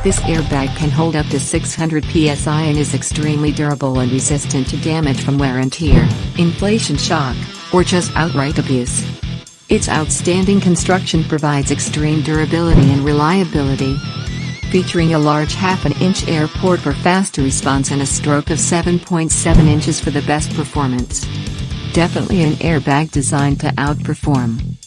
This airbag can hold up to 600 psi and is extremely durable and resistant to damage from wear and tear, inflation shock, or just outright abuse. Its outstanding construction provides extreme durability and reliability. Featuring a large half-inch air port for faster response and a stroke of 7.7 inches for the best performance. Definitely an airbag designed to outperform.